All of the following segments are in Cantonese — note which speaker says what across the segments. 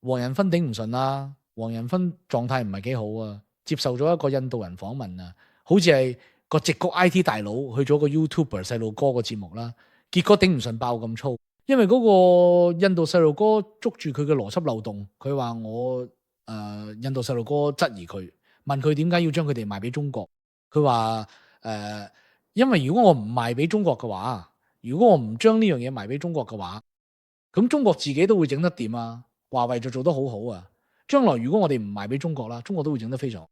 Speaker 1: 黃仁勳頂唔順啦，黃仁勳狀態唔係幾好啊，接受咗一個印度人訪問啊，好似係個矽谷 IT 大佬去咗個 YouTuber 細路哥個節目啦，結果頂唔順爆咁粗，因為嗰個印度細路哥捉住佢嘅邏輯漏洞，佢話印度細路哥質疑佢，問佢點解要將佢哋賣俾中國，佢話因為如果我唔賣俾中國嘅話，如果我唔將呢樣嘢賣俾中國嘅話，咁中國自己都會整得掂啊，華為就做得好好啊，將來如果我哋唔賣俾中國啦，中國都會整得非常好。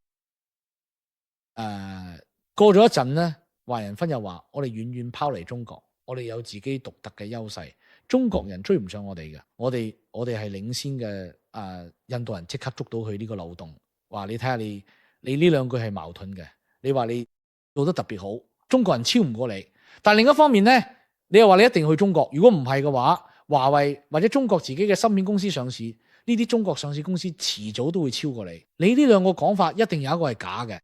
Speaker 1: 過咗一陣咧，華人分又話我哋遠遠拋離中國，我哋有自己獨特嘅優勢，中國人追唔上我哋嘅，我哋係領先嘅。印度人即刻捉到佢呢個漏洞，話你睇下你呢兩句係矛盾嘅，你話你做得特別好，中國人超唔過你，但另一方面咧，你又話你一定要去中國，如果唔係嘅話，華為或者中國自己嘅芯片公司上市，呢啲中國上市公司遲早都會超過你，你呢兩個講法一定有一個係假嘅。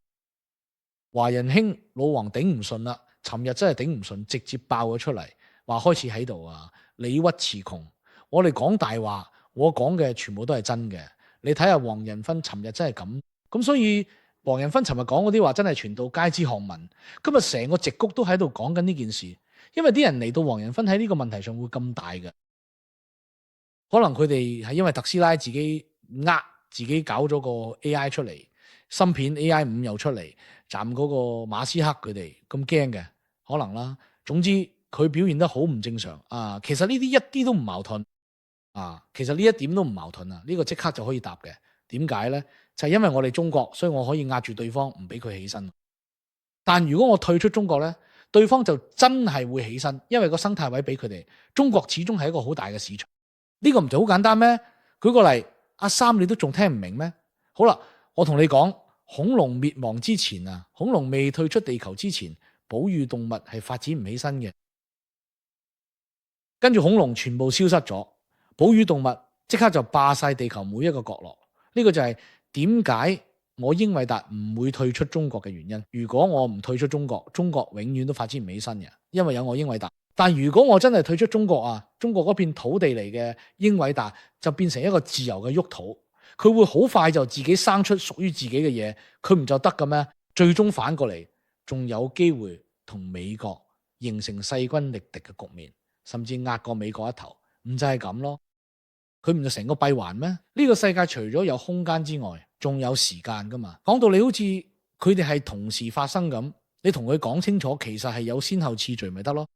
Speaker 1: 華人兄老王頂唔順啦，尋日真係頂唔順，直接爆咗出嚟，話開始喺度理屈詞窮，我哋講大話，我講嘅全部都係真嘅。你睇下黃仁勳尋日真係咁，所以黃仁勳尋日講嗰啲話真係傳到街知巷聞。今日成個矽谷都喺度講緊呢件事，因為啲人嚟到黃仁勳喺呢個問題上會咁大嘅，可能佢哋係因為特斯拉自己搞咗個 AI 出嚟，芯片 AI5又出嚟，站嗰個馬斯克佢哋咁驚嘅，可能啦。總之佢表現得好唔正常啊！其實呢啲一啲都唔矛盾其實呢一點都唔矛盾啊！呢個即刻就可以答嘅。點解呢？就係因為我哋中國，所以我可以壓住對方唔俾佢起身。但如果我退出中國呢，對方就真係會起身，因為個生態位俾佢哋。中國始終係一個好大嘅市場，呢個唔就好簡單咩？舉個例，阿三你都仲聽唔明咩？好啦，我同你講，恐龍滅亡之前恐龍未退出地球之前，哺乳動物係發展唔起身嘅。跟住恐龍全部消失咗，哺乳動物即刻就霸晒地球每一個角落。呢個就係點解我英偉達唔會退出中國嘅原因。如果我唔退出中國，中國永遠都發展唔起身嘅，因為有我英偉達。但如果我真係退出中國中國嗰片土地嚟嘅英偉達就變成一個自由嘅沃土，佢會好快就自己生出屬於自己嘅嘢，佢唔就得嘅咩？最終反過嚟，仲有機會同美國形成勢均力敵嘅局面，甚至壓過美國一頭，唔就係咁咯？佢唔就成個閉環咩？呢個世界除咗有空間之外，仲有時間噶嘛？講到你好似佢哋係同時發生咁，你同佢講清楚，其實係有先後次序咪得咯？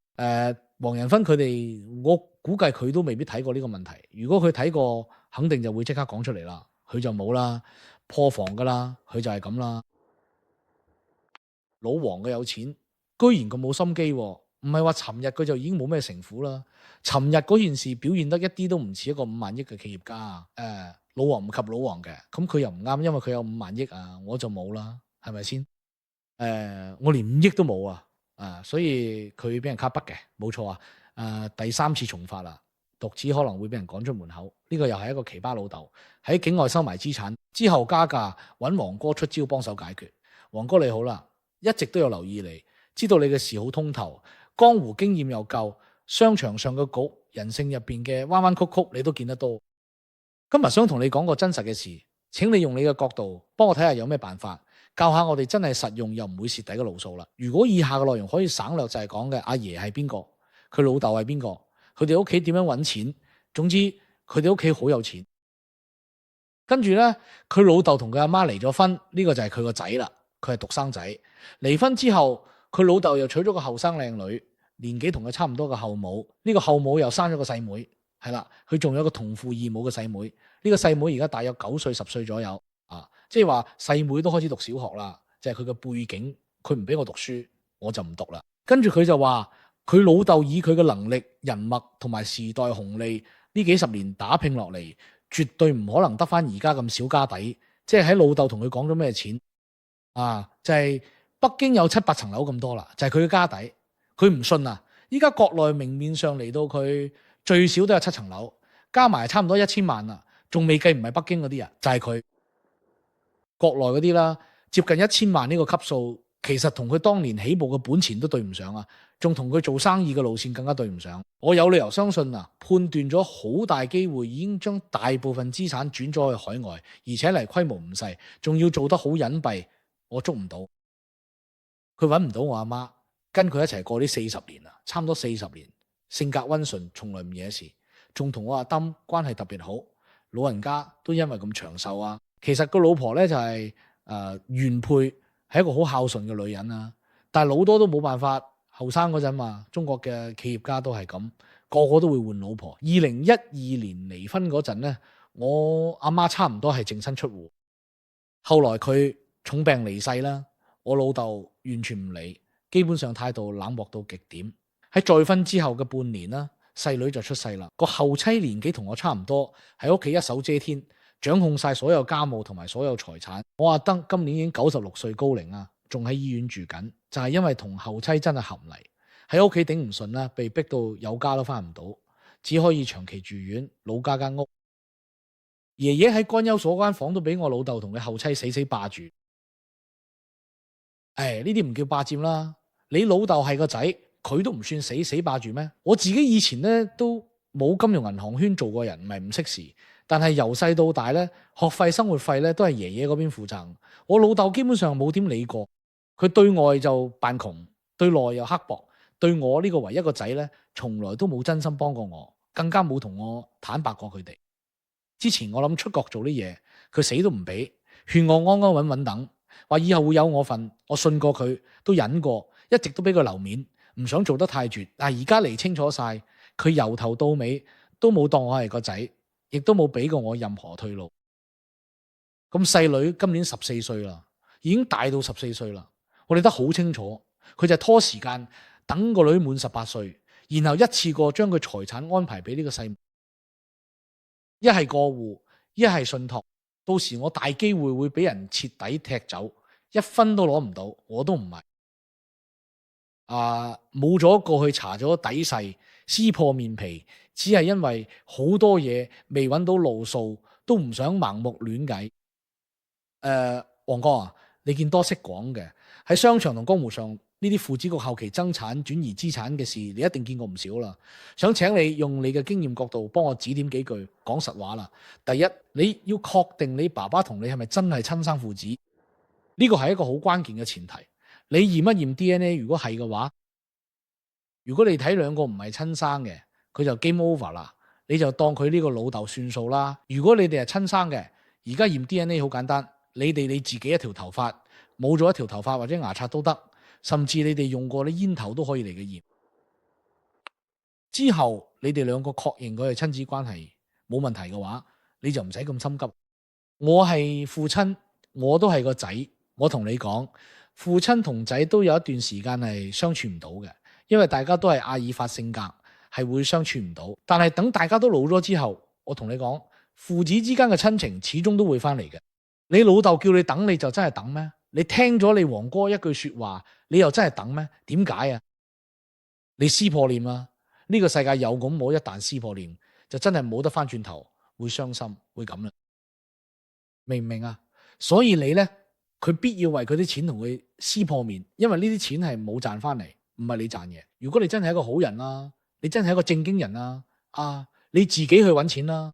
Speaker 1: 黃仁勳佢哋，我估計佢都未必睇過呢個問題。如果佢睇過，肯定就會即刻講出嚟啦。佢就冇啦，破防噶啦，佢就係咁啦。老黃嘅有錢，居然咁冇心機，唔係話尋日佢就已經冇咩城府啦。尋日嗰件事表現得一啲都唔似一個5萬億嘅企業家。老黃唔及老黃嘅，咁佢又唔啱，因為佢有5萬億我就冇啦，係咪先？我連5億都冇所以佢俾人卡筆嘅，冇錯第3次重發啦，獨子可能會俾人趕出門口。呢個又係一個奇葩老豆，喺境外收埋資產之後加價，揾黃哥出招幫手解決。黃哥你好啦，一直都有留意你，知道你嘅事好通透，江湖經驗又夠，商場上嘅局，人性入邊嘅彎彎曲曲你都見得多。今日想同你講個真實嘅事，請你用你嘅角度幫我睇下有咩辦法，教下我哋真係實用又唔會蝕底嘅路數啦。如果以下嘅內容可以省略，就係講嘅阿爺係邊個，佢老豆係邊個，佢哋屋企點樣揾錢，總之佢哋屋企好有錢。跟住呢，佢老豆同佢阿媽離咗婚，呢個就係佢個仔啦，佢係獨生仔。離婚之後，佢老豆又娶咗個後生靚女，年紀同佢差唔多嘅後母，呢個後母又生咗個細妹，係啦，佢仲有個同父異母嘅細妹，呢個細妹而家大約9歲10歲左右即係話細妹都開始讀小學啦，就係佢嘅背景，佢唔俾我讀書，我就唔讀啦。跟住佢就話佢老豆以佢嘅能力、人脈同埋時代紅利呢幾十年打拼落嚟，絕對唔可能得翻而家咁少家底。即係喺老豆同佢講咗咩錢就係北京有7-8層樓咁多啦，就係佢嘅家底。佢唔信依家國內明面上嚟到佢最少都有7層樓，加埋差唔多1000萬啦，仲未計唔係北京嗰啲就係佢國內嗰啲啦，接近1000萬呢個級數其實同佢當年起步嘅本錢都對唔上啊，仲同佢做生意嘅路線更加對唔上。我有理由相信啊，判斷咗好大機會已經將大部分資產轉咗去海外，而且嚟規模唔細，仲要做得好隱蔽，我捉唔到。佢揾唔到我阿媽，跟佢一齊過呢40年啦，差唔多40年，性格溫順，從來唔惹事，仲同我阿登關係特別好，老人家都因為咁長壽啊。其實個老婆呢，就係原配，係一個好孝順嘅女人啊。但係老多都冇辦法，後生嗰陣嘛，中國嘅企業家都係咁，個個都會換老婆。2012年離婚嗰陣呢，我阿媽差唔多係淨身出戶，後來佢重病離世啦，我老豆完全唔理，基本上態度冷漠到極點。喺再婚之後嘅半年啦，細女就出世啦。個後妻年紀同我差唔多，喺屋企一手遮天，掌控晒所有家務同埋所有財產。我阿登今年已經96歲高齡啊，仲喺醫院住緊，就係因為同後妻真係合唔嚟，喺屋企頂唔順啦，被逼到有家都翻唔到，只可以長期住院，老家間屋。爺爺喺乾休所間房都俾我老豆同佢後妻死死霸住。呢啲唔叫霸佔啦，你老豆係個仔，佢都唔算死霸住咩？我自己以前咧都冇金融銀行圈做過人，唔係唔識事，但係由細到大咧，學費、生活費咧都係爺爺嗰邊負責。我老豆基本上冇點理過，佢對外就扮窮，對內又刻薄，對我呢個唯一個仔咧，從來都冇真心幫過我，更加冇同我坦白過佢哋。之前我諗出國做啲嘢，佢死都唔俾，勸我安安穩穩等，話以後會有我份。我信過佢，都忍過，一直都俾佢留面，唔想做得太絕。但係而家嚟清楚晒，佢由頭到尾都冇當我係個仔，亦都冇俾過我任何退路。咁細女今年14歲啦，已經大到14歲啦。我哋得好清楚，佢就拖時間等個女滿18歲，然後一次過將佢財產安排俾呢個細。一係過戶，一係信託，到時我大機會會俾人徹底踢走，一分都攞唔到，我都唔係。冇咗過去查咗底細，撕破面皮，只係因為好多嘢未揾到路數，都唔想盲目亂計。黃哥啊，你見多識廣嘅，喺商場同江湖上呢啲父子局後期增產轉移資產嘅事，你一定見過唔少啦。想請你用你嘅經驗角度幫我指點幾句。講實話啦，第一，你要確定你爸爸同你係咪真係親生父子，呢個係一個好關鍵嘅前提。你驗一驗 DNA， 如果係嘅話，如果你睇兩個唔係親生嘅，佢就 game over 啦，你就當佢呢個老豆算數啦。如果你哋係親生嘅，而家驗 DNA 好簡單，你哋你自己一條頭髮冇咗一條頭髮或者牙刷都得，甚至你哋用過啲煙頭都可以嚟嘅驗。之後你哋兩個確認佢係親子關係冇問題嘅話，你就唔使咁心急。我係父親，我都係個仔，我同你講，父親同仔都有一段時間係相處唔到嘅，因為大家都係阿爾法性格，係會相處唔到。但係等大家都老咗之後，我同你講，父子之間嘅親情始終都會翻嚟嘅。你老豆叫你等，你就真係等咩？你聽咗你黃哥一句說話，你又真係等咩？點解啊？你撕破臉啦！呢個世界有咁冇，一旦撕破臉，就真係冇得翻轉頭，會傷心，會咁啦。明唔明啊？所以你呢，佢必要為佢啲錢同佢撕破面，因為呢啲錢係冇賺翻嚟，唔係你賺嘅。如果你真係一個好人啦，你真係一個正經人啦，你自己去揾錢啦。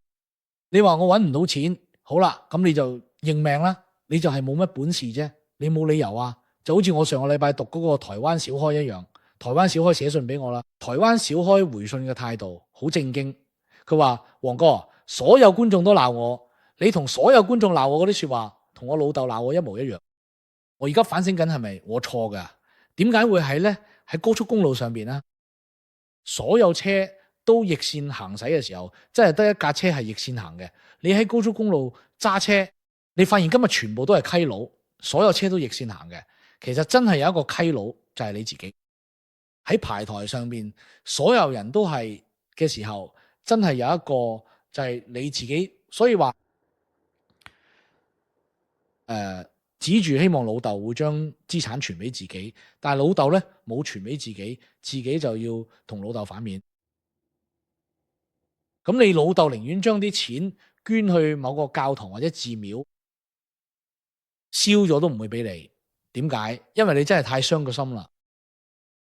Speaker 1: 你話我揾唔到錢，好啦，咁你就認命啦，你就係冇乜本事啫，你冇理由啊。就好似我上個禮拜讀嗰個台灣小開一樣，台灣小開寫信俾我啦，台灣小開回信嘅態度好正經，佢話黃哥，所有觀眾都鬧我，你同所有觀眾鬧我嗰啲說話，同我老豆鬧我一模一樣。我而家反省緊係咪我錯噶？點解會係呢？喺高速公路上邊咧，所有車都逆線行駛嘅時候，真係得一架車係逆線行嘅。你喺高速公路揸車，你發現今日全部都係溪佬，所有車都逆線行嘅。其實真係有一個溪佬就係你自己。喺排台上面，所有人都係嘅時候，真係有一個就係你自己。所以話指住希望老豆會將資產傳俾自己，但係老豆呢冇傳俾自己，自己就要同老豆反面。咁你老豆寧願將啲錢捐去某個教堂或者寺廟，燒咗都唔會俾你。點解？因為你真係太傷個心啦。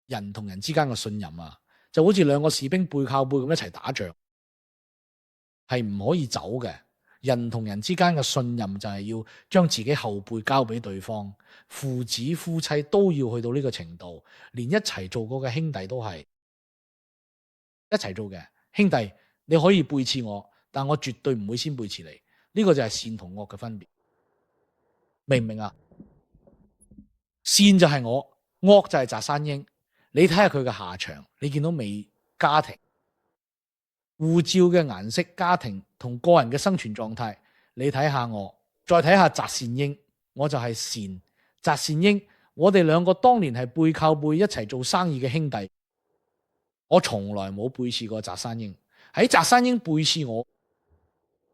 Speaker 1: 人同人之間嘅信任啊，就好似兩個士兵背靠背咁一齊打仗，係唔可以走嘅。人同人之間嘅信任就係要將自己後背交俾對方，父子夫妻都要去到呢個程度，連一齊做過嘅兄弟都係一齊做嘅兄弟。你可以背刺我，但我絕對唔會先背刺你。呢個就係善同惡嘅分別，明唔明啊？善就係我，惡就係翟山鷹。你睇下佢嘅下場，你見到未？家庭、護照嘅顏色、家庭同個人嘅生存狀態，你睇下我，再睇下翟善英，我就係善。翟善英，我哋兩個當年係背靠背一齊做生意嘅兄弟，我從來冇背刺過翟山英。喺翟山英背刺我，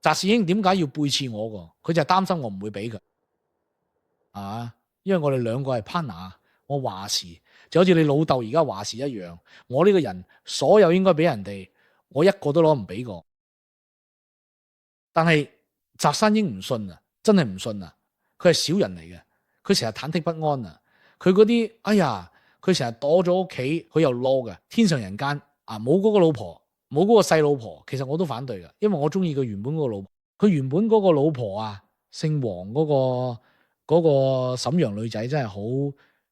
Speaker 1: 翟善英點解要背刺我個？佢就係擔心我唔會俾佢啊，因為我哋兩個係 partner， 我話事就好似你老豆而家話事一樣。我呢個人所有應該俾人哋，我一個都攞唔俾過。但係翟山英唔信啊，真係唔信啊！佢係小人嚟嘅，佢成日忐忑不安啊！佢嗰啲，哎呀，佢成日躲咗屋企，佢又攞嘅天上人間啊！冇嗰個老婆，冇嗰個細老婆，其實我都反對嘅，因為我中意佢原本嗰個老婆。佢原本嗰個老婆啊，姓黃嗰個瀋陽女仔真係好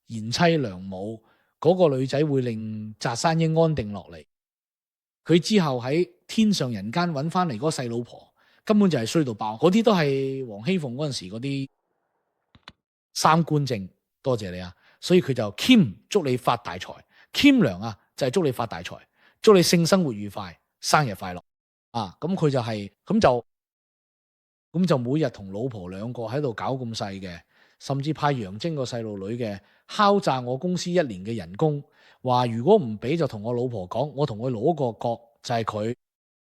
Speaker 1: 賢妻良母，嗰個女仔會令翟山英安定落嚟。佢之後喺天上人間揾翻嚟嗰個細老婆，根本就係衰到爆。嗰啲都係黃熙鳳嗰陣時嗰啲三觀正。多謝你啊！所以佢就 Kim 祝你發大財，Kim 娘啊就係祝你發大財，祝你性生活愉快，生日快樂啊！咁佢就係咁就每日同老婆兩個喺度搞咁細嘅，甚至派楊晶個細路女嘅敲詐我公司1年嘅人工，話如果唔俾就同我老婆講，我同佢攞個角就係佢，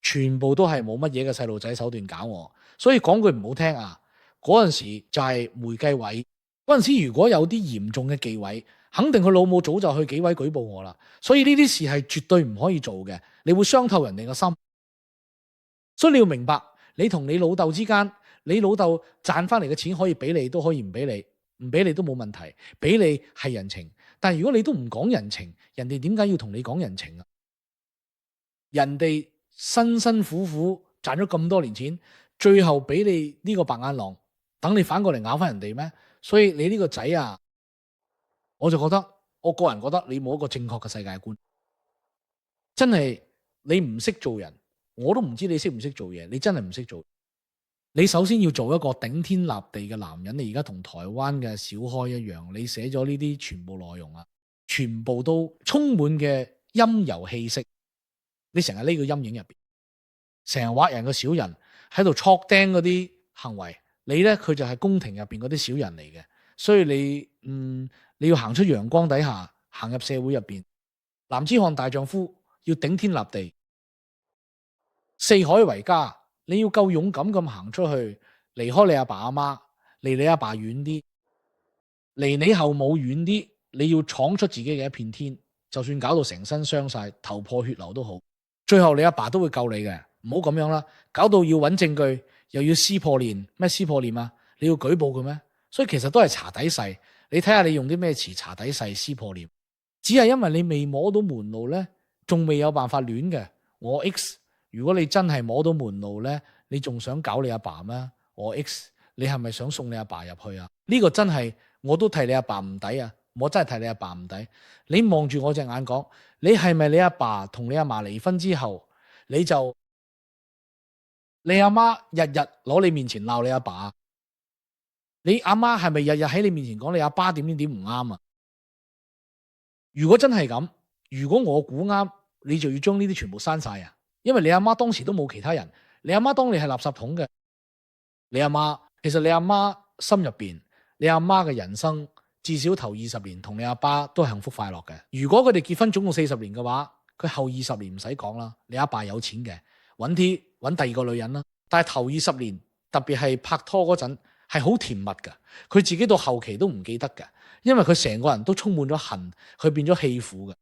Speaker 1: 全部都係冇乜嘢嘅細路仔手段搞我。所以講句唔好聽啊，嗰陣時就係梅繼偉嗰陣時，如果有啲嚴重嘅忌諱，肯定佢老母早就去紀委舉報我啦。所以呢啲事係絕對唔可以做嘅，你會傷透人哋嘅心。所以你要明白，你同你老豆之間，你老豆賺翻嚟嘅錢可以俾你，都可以唔俾你，唔俾你都冇問題，俾你係人情。但係如果你都唔講人情，人哋點解要同你講人情啊？人哋辛辛苦苦賺咗咁多年錢，最後俾你呢個白眼狼，等你反過嚟咬翻人哋咩？所以你呢個仔啊，我就覺得，我個人覺得你冇一個正確嘅世界觀，真係你唔識做人，我都唔知你識唔識做嘢，你真係唔識做。你首先要做一個頂天立地嘅男人，你而家同台灣嘅小開一樣，你寫咗呢啲全部內容啊，全部都充滿嘅陰柔氣息，你成日呢個陰影入邊，成日畫人個小人喺度戳釘嗰啲行為。你呢，佢就係宮廷入邊嗰啲小人嚟嘅，所以你要行出陽光底下，行入社會入邊。男子漢大丈夫要頂天立地，四海為家，你要夠勇敢咁行出去，離開你阿爸阿媽，離你阿爸遠啲，離你後母遠啲，你要闖出自己嘅一片天，就算搞到成身傷晒，頭破血流都好，最後你阿爸都會救你嘅。唔好咁樣啦，搞到要揾證據，又要撕破臉，咩撕破臉啊？你要舉報佢咩？所以其實都係查底細。你睇下你用啲咩詞查底細撕破臉，只係因為你未摸到門路呢，仲未有辦法亂嘅。我 X， 如果你真係摸到門路呢，你仲想搞你阿爸咩？我 X， 你係咪想送你阿爸入去啊？呢個真係我都替你阿爸唔抵啊！我真係替你阿爸唔抵。你望住我隻眼講，你係咪你阿爸同你阿嫲離婚之後，你阿媽日日攞你面前鬧你阿爸？你阿媽係咪日日喺你面前講你阿爸點點點唔啱啊？如果真係咁，如果我估啱，你就要將呢啲全部刪晒啊！因為你阿媽當時都冇其他人，你阿媽當你係垃圾桶嘅。你阿媽其實你阿媽心入邊，你阿媽嘅人生至少頭20年同你阿爸都係幸福快樂嘅。如果佢哋結婚總共40年嘅話，佢後20年唔使講啦，你阿爸有錢嘅。揾第二個女人啦，但係頭20年特別係拍拖嗰陣係好甜蜜噶，佢自己到後期都唔記得噶，因為佢成個人都充滿咗恨，佢變咗棄婦嘅。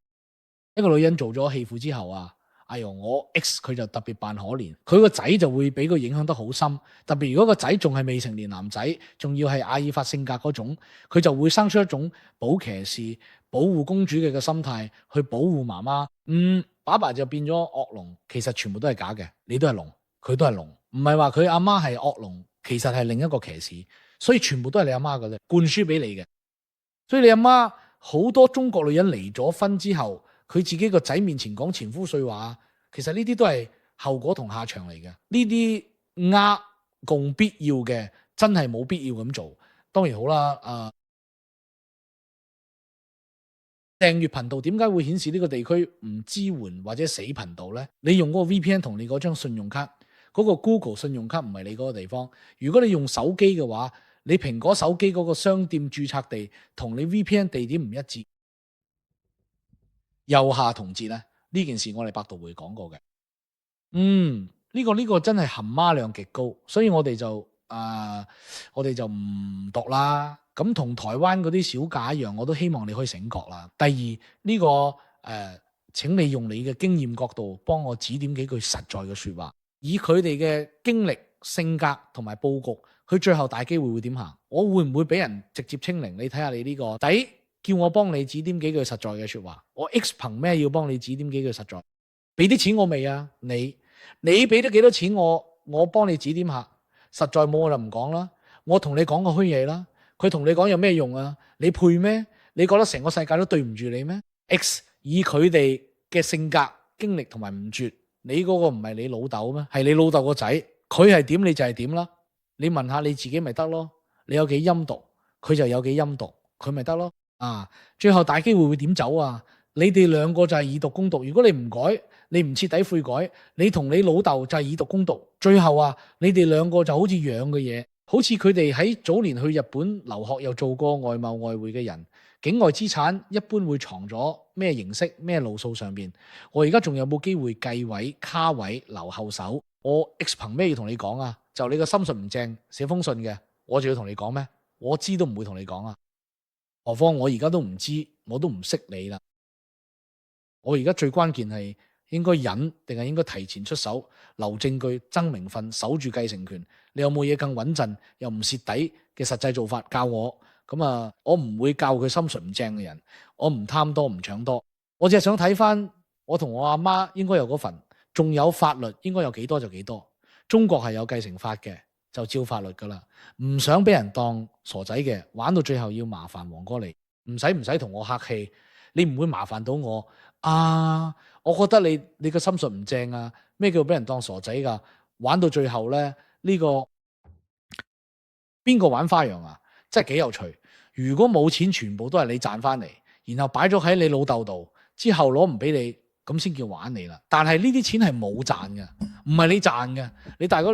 Speaker 1: 一個女人做咗棄婦之後啊，哎呦我 X 佢就特別扮可憐，佢個仔就會俾佢影響得好深。特別如果個仔仲係未成年男仔，仲要係阿爾法性格嗰種，佢就會生出一種保騎士、保護公主嘅心態去保護媽媽。爸爸就變咗惡龍，其實全部都係假嘅，你都係龍，佢都係龍，唔係話佢阿媽係惡龍，其實係另一個騎士，所以全部都係你阿媽嘅啫，灌輸俾你嘅。所以你阿媽好多中國女人離咗婚之後，佢自己個仔面前講前夫碎話，其實呢啲都係後果同下場嚟嘅。呢啲共必要嘅，真係冇必要咁做。當然好啦，訂閱頻道點解會顯示呢個地區唔支援或者死頻道呢？你用嗰個 VPN 同你嗰張信用卡，嗰個 Google 信用卡唔係你嗰個地方。如果你用手機嘅話，你蘋果手機嗰個商店註冊地同你 VPN 地點唔一致，右下同節咧，呢件事我哋百度會講過嘅。呢個真係含孖量極高，所以我哋就唔讀啦。咁同台灣嗰啲小價一樣，我都希望你可以醒覺啦。第二呢個請你用你嘅經驗角度幫我指點幾句實在嘅說話，以佢哋嘅經歷、性格同埋佈局，佢最後大機會會點行？我會唔會俾人直接清零？你睇下你呢個底，叫我幫你指點幾句實在嘅說話，我 X 憑咩要幫你指點幾句實在？俾啲錢我未啊？你俾咗幾多錢我幫你指點下，實在冇我就唔講啦。我同你講個虛嘢啦，佢同你講有咩用啊？你配咩？你覺得成個世界都對唔住你咩 ？X 以佢哋嘅性格、經歷同埋唔絕，你嗰個唔係你老豆咩？係你老豆個仔，佢係點你就係點啦。你問下你自己咪得咯。你有幾陰毒，佢就有幾陰毒，佢咪得咯。最後大機會會點走啊？你哋兩個就係以毒攻毒。如果你唔改，你唔徹底悔改，你同你老豆就係以毒攻毒。最後你哋兩個就好似養嘅嘢，好似佢哋喺早年去日本留學又做過外貿外匯嘅人，境外資產一般會藏咗咩形式咩路數上邊。我而家仲有冇機會繼位卡位留後手？我 X 憑咩要同你講啊？就你個心術唔正寫封信嘅，我就要同你講咩？我知都唔會同你講啊。何況我而家都唔知，我都唔識你啦。我而家最關鍵係應該忍定係應該提前出手，留證據、爭名分、守住繼承權。你有冇嘢更穩陣又唔蝕底嘅實際做法教我？咁我唔會教佢心術唔正嘅人，我唔貪多唔搶多，我只係想睇翻我同我阿媽應該有嗰份，仲有法律應該有幾多就幾多。中國係有繼承法嘅，就照法律噶啦。唔想俾人當傻仔嘅，玩到最後要麻煩黃哥嚟，唔使同我客氣，你唔會麻煩到我啊。我覺得你個心術唔正啊。咩叫俾人當傻仔噶？玩到最後咧，呢個邊個玩花樣啊？真係幾有趣。如果冇錢全部都係你賺翻嚟，然後擺咗喺你老豆度，之後攞唔俾你，咁先叫玩你啦。但係呢啲錢係冇賺嘅，唔係你賺嘅。你大哥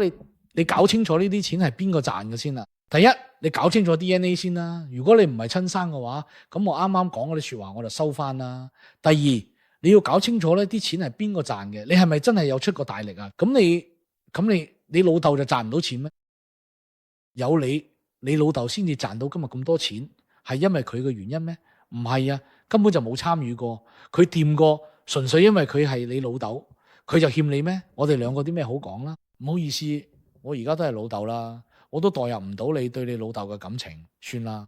Speaker 1: 你搞清楚呢啲錢係邊個賺嘅先啦。第一，你搞清楚 DNA 先啦。如果你唔係親生嘅話，咁我啱啱講嗰啲說話我就收翻啦。第二，你要搞清楚呢啲錢係邊個賺嘅，你係咪真係有出過大力啊？咁你老豆就賺唔到錢咩？有你老豆先至賺到今日咁多錢，係因為佢嘅原因咩？唔係啊，根本就冇參與過，佢掂過，純粹因為佢係你老豆，佢就欠你咩？我哋兩個啲咩好講啦？唔好意思，我而家都係老豆啦，我都代入唔到你對你老豆嘅感情，算啦。